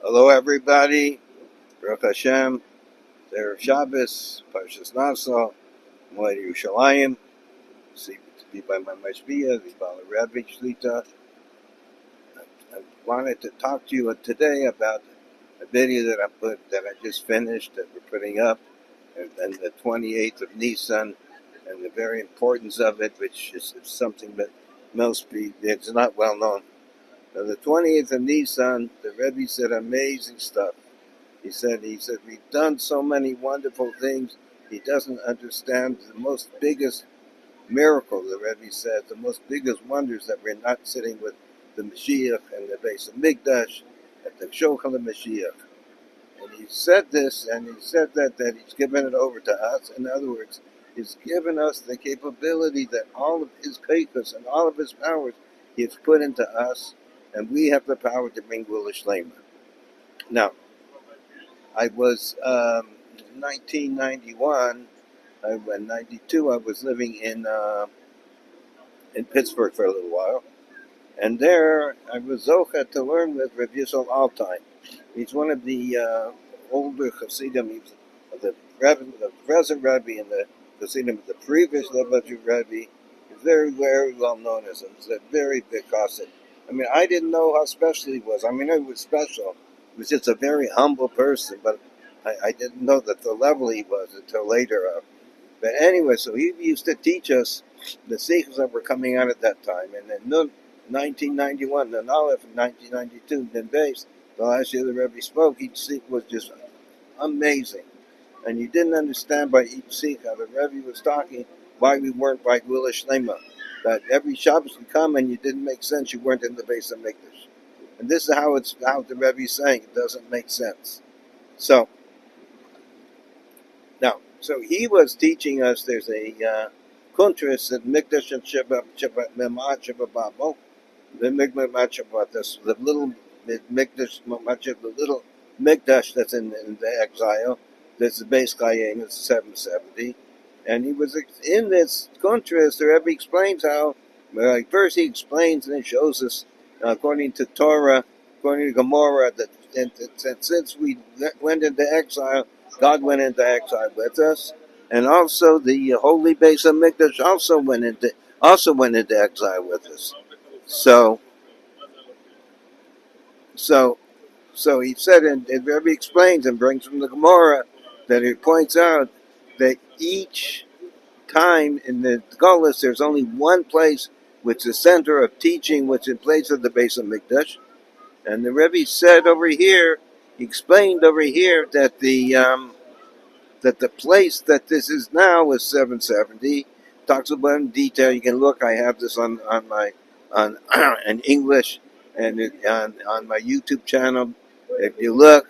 Hello, everybody. Baruch Hashem. Erev Shabbos, Parshas Naso, Moed Yerushalayim. See to be by my Mashpia, the Bala Rebbe Shlita. I wanted to talk to you today about a video that I just finished that we're putting up, and the 28th of Nissan, and the very importance of it, which is something that most people, it's not well known. Now, the 28th of Nissan, the Rebbe said amazing stuff. He said, we've done so many wonderful things. He doesn't understand the most biggest miracle, the Rebbe said, the most biggest wonders that we're not sitting with the Mashiach and the base of Mikdash at the Shulchan Mashiach. And he said this, and he said that he's given it over to us. In other words, he's given us the capability that all of his kaikas and all of his powers he has put into us, and we have the power to bring Gula Shlema. Now, I was, in 1991, in 92, I was living in Pittsburgh for a little while. And there, I was zocha to learn with Rav Yisrael Altai. He's one of the older Hasidim. He was the present Rebbe and the Hasidim of the previous Lubavitcher Rebbe. He's very, very well known as him. He's a very big Chassid. I mean, I didn't know how special he was. I mean, he was special. He was just a very humble person, but I didn't know that the level he was until later. But anyway, so he used to teach us the Sichas that were coming out at that time. And then 1991, then Aleph in 1992, then Base, the last year the Rebbe spoke, each Sikh was just amazing. And you didn't understand by each Sikh how the Rebbe was talking why we weren't by Gula Shlema. That every Shabbos would come and you didn't make sense, you weren't in the base of Mikdash. And this is how the Rebbe is saying it doesn't make sense. So he was teaching us there's a contrast that Mikdash and Memad Shabbat the little Mikdash, the little Mikdash that's in the exile, that's the base Chayim, it's 770. And he was in this contrast. The Rebbe explains how, first he explains and he shows us, according to Torah, according to Gemara, that since we went into exile, God went into exile with us, and also the holy base of Mikdash also went into exile with us. So he said, and Rebbe explains and brings from the Gemara that he points out that each time in the Golas there's only one place which is the center of teaching, which is in place of the base of Mikdash. And the Rebbe said over here, he explained over here that the place that this is now is 770. Talks about in detail. You can look. I have this on in English and on my YouTube channel. If you look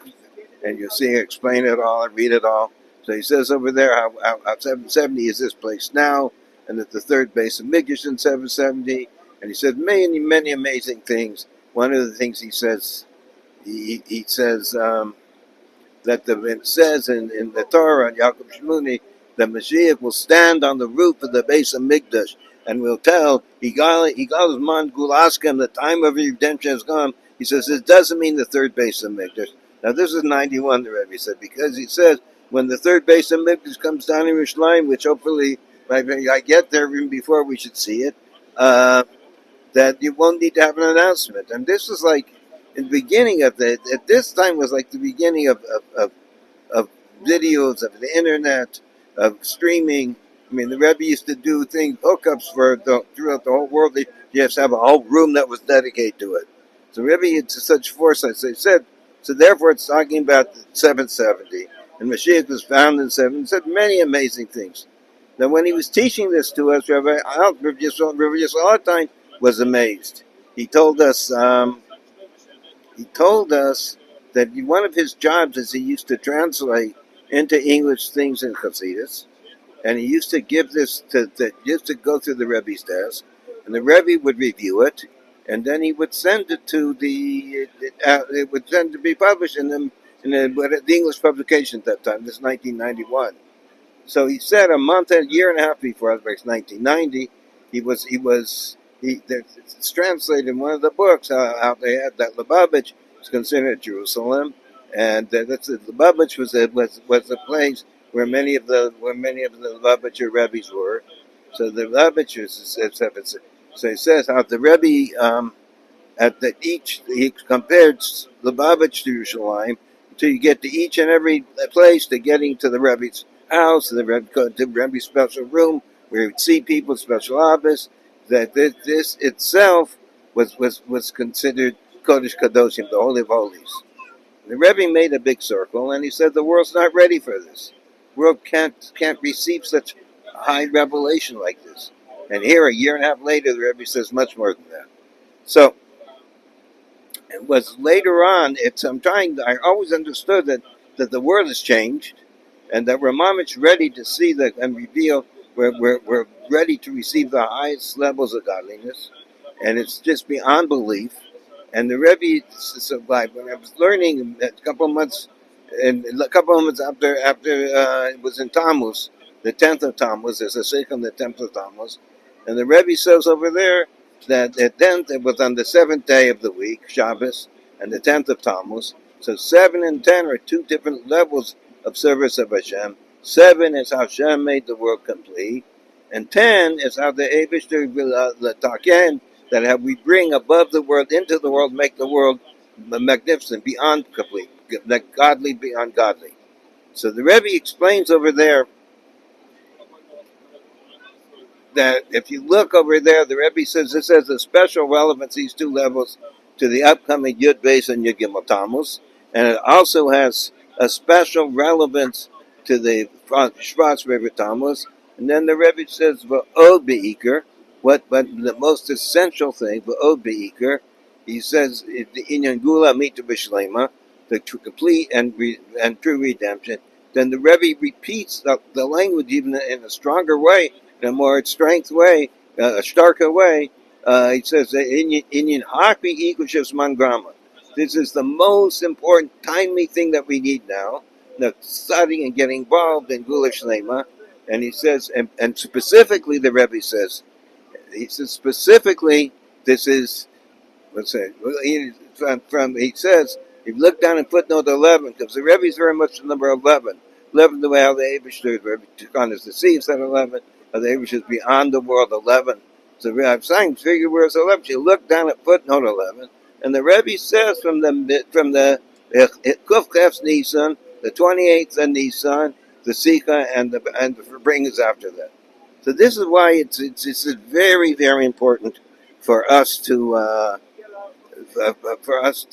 and you see, explain it all and read it all. So he says over there how 770 is this place now, and that the third base of Mikdash in 770. And he said many, many amazing things. One of the things he says, he says that it says in the Torah on Yaakov Shmuni, the Mashiach will stand on the roof of the base of Mikdash and will tell Yigal Man Gulaskim, the time of redemption has come. He says it doesn't mean the third base of Mikdash. Now this is 91, the Rebbe said, because he says when the third base of Mikdash comes down in Yerushalayim, which hopefully I get there even before we should see it, that you won't need to have an announcement. And this was like in the beginning of at this time was like the beginning of videos, of the internet, of streaming. I mean, the Rebbe used to do hookups throughout the whole world. You have to have a whole room that was dedicated to it. So Rebbe had such foresight. So he said, so therefore it's talking about 770. And Mashiach was found in 7. Said many amazing things. Now when he was teaching this to us, Rabbi Yisrael was amazed. He told us that one of his jobs is he used to translate into English things in Chassidus, and he used to give this used to go through the Rebbe's desk, and the Rebbe would review it, and then he would send it to it would send to be published in the English publication at that time. This is 1991. So he said a year and a half before, I was 1990, it's translated in one of the books how they had that Lubavitch It's considered Jerusalem, and that's the Lubavitch was the place where many of the Lubavitcher Rebbe's were. So the Lubavitchers, so it says how the Rebbe at the each he compared Lubavitch to Yerushalayim until you get to each and every place, to getting to the Rebbe's house, to the Rebbe's special room where you would see people, special office. That this itself was considered Kodesh Kadoshim, the Holy of Holies. The Rebbe made a big circle, and he said the world's not ready for this. The world can't receive such high revelation like this. And here, a year and a half later, the Rebbe says much more than that. So it was later on. I always understood that the world has changed, and that we're much ready to see that and reveal. We're ready to receive the highest levels of godliness, and it's just beyond belief. And the Rebbe survived. When I was learning a couple of months after it was in Tammuz, the 10th of Tammuz, there's a Sicha on the 10th of Tammuz, and the Rebbe says over there that the 10th, it was on the 7th day of the week, Shabbos, and the 10th of Tammuz. So 7 and 10 are two different levels of service of Hashem. 7 is how Hashem made the world complete, and 10 is how the Eibishter will that we bring above the world into the world, make the world magnificent, beyond complete, like godly beyond godly. So the Rebbe explains over there that if you look over there, the Rebbe says this has a special relevance, these two levels, to the upcoming Yud Beis and Yud Gimel Tammuz, and it also has a special relevance to the Shvat Rebbe Tammuz. And then the Rebbe says, "V'od be'iker," but the most essential thing, v'od be'iker, he says, the inyan gula mita b'shlema, the complete and true redemption. Then the Rebbe repeats the language even in a stronger way, in a more strength way, a starker way. He says, "Inyan hakri ikushas man grama." This is the most important, timely thing that we need now. Studying and getting involved in Gula Shlema. And he says, and specifically, the Rebbe says, specifically, this is, let's say, he says, if you look down in footnote 11, because the Rebbe is very much the number 11. 11, the way how the Eibishter, Rebbe took on his deceived, said 11, how the Eibishter is beyond the world, 11. So I'm saying, figure where's 11. You look down at footnote 11, and the Rebbe says from the Kuf Chef's Nissan, the 28th of Nissan, the Sicha, and the Bringers after that. So this is why it's very, very important for us to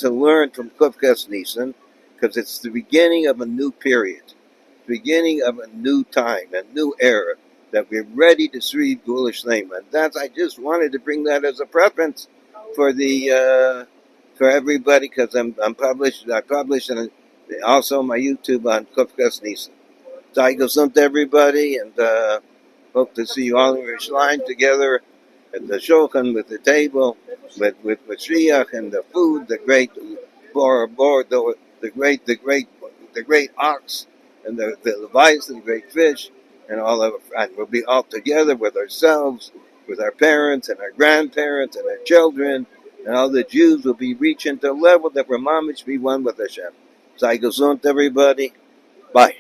learn from Kuf Chef's Nissan, because it's the beginning of a new period, the beginning of a new time, a new era, that we're ready to see Gula Shlema. And I just wanted to bring that as a preference for for everybody, because I published and also my YouTube on Kuf Chef's Nissan. So I go to everybody, and hope to see you all in Yerushalayim together at the shulchan, with the table, with Mashiach and the food, the great the great ox, and the levites and the great fish, and and we'll be all together with ourselves, with our parents and our grandparents and our children, and all the Jews will be reaching to a level that we're mamish be one with Hashem. So I go to everybody. Bye.